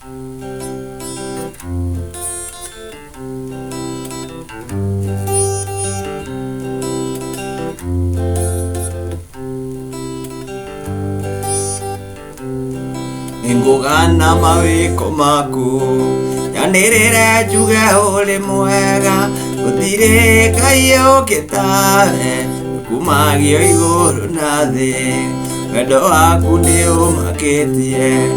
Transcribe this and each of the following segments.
Ngugana mawiko maku yanirire njuge uri mwega gutire Ngai ukitahe kumagio iguru na thi wendo waku ni umakitie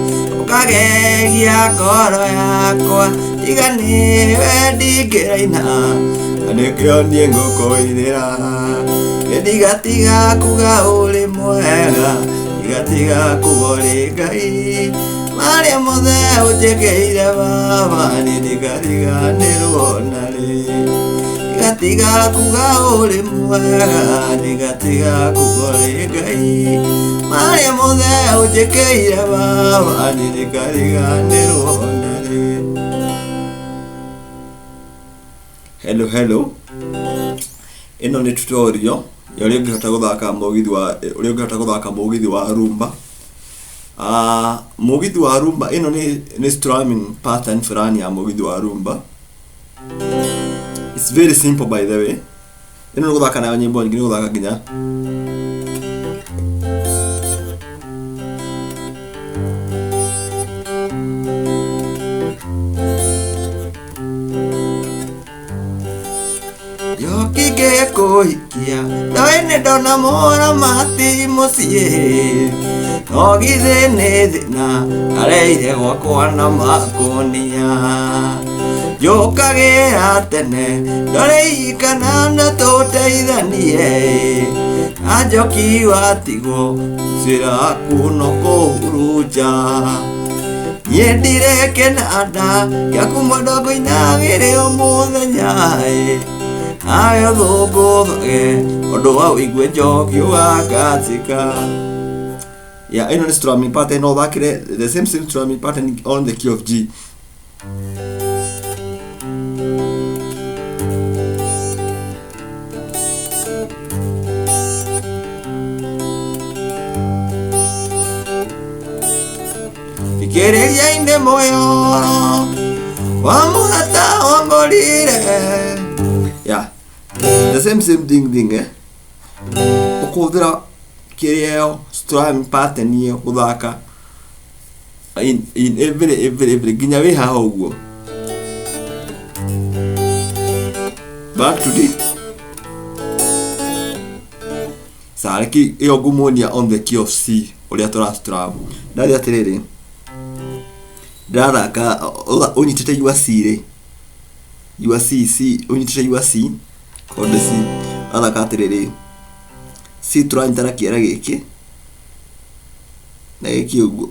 ukagegia ngoro yakwa tiga niwe ndingiraina na nikio nie ngukwirira ndigatiga kuga uri mwega ndigatiga kuga uri Ngai Maria mothe unjekeire baba ndigatiganirwo na ri ndigatiga kuga uri mwega ndigatiga kuga uri Ngai Maria mothe unjekeire baba ndigatiganirwo na ri. Hello ino ni tutorial ya uria ungihota guthaka mugithi wa rumba. Mugithi wa rumba ino ni strumming pattern fulani ya mugithi wa rumba. It's very simple by the way. Ino ni guthaka na nyimbo nyingine guthaka nginya Yokige kuhikia Noene dona mora mati musie Nogithe ni thina Areire gwakwa na makonia Yokagira tene Doreikana na tuteithanie Ajoki watigo Sira kuno kuhuruja Nyendire kenada Yakumodogo inagire umuthenya Ayo thuguthe Ondo wa igwe njoki wakatika. Yeah, ino ni strumming pattern no thakire the same strumming pattern on the key of G. Ikereria inde moyo Wamurata wangolire. Yeah, the same thing ukuthira kireo strumming pattern iyo guthaka in every ginya we haha uguo. Back to this sariki iyo gumunia on the key of C uria tura strum ndari atiriri ndathaka unyitite yua C ri yua C unyitite yua C chord C athaka atiriri C turanyitara kiara giki na giki uguo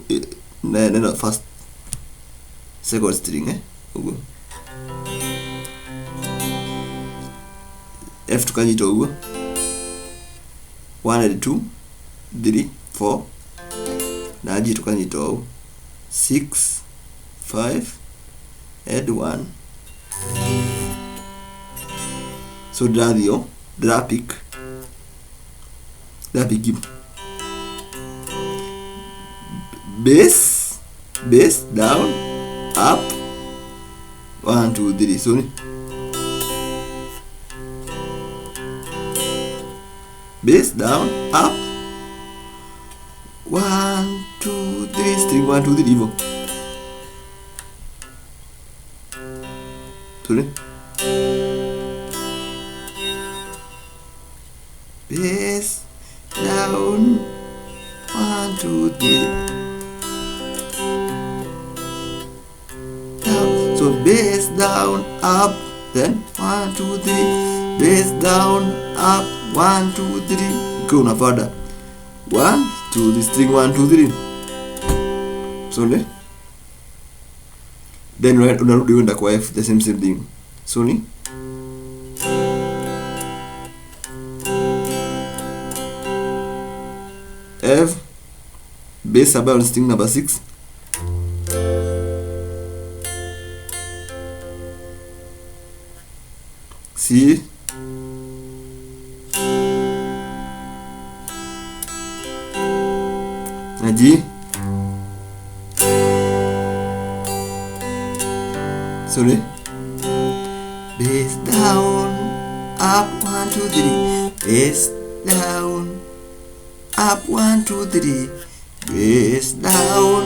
na first second string uguo F tukanyita uguo 1 and 2 3 4 na G tukanyita uguo 6 5 and 1. So dra pick bass down up 1 2 3 so bass down up 1 2 3 string 1 2 3 hivyo sorry bass down 1 2 3 down. So bass down up then 1 2 3 bass down up 1 2 3 go unafada 1 2 the string 1 2 3 so then unarudi uenda kwa F the same thing so ni F bass about string number 6 C na G Sorry. Bass down, up, 1, 2, 3. Bass down, up, 1, 2, 3. Bass down,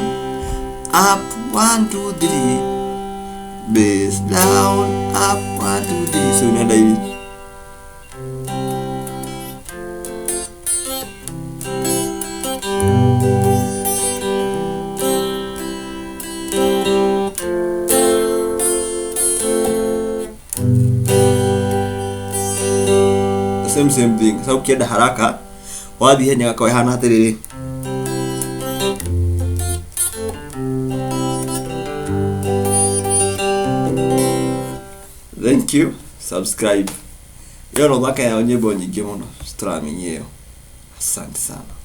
up, 1, 2, 3. Bass down, up, 1, 2, 3. So unaenda hivi. Same thing. Sasa ukienda haraka wathi henya gakawe hana atiriri. Thank you. Subscribe. Yo no thaka ya nyimbo nyingĩ mũno. Strum yenyewe. Asante sana.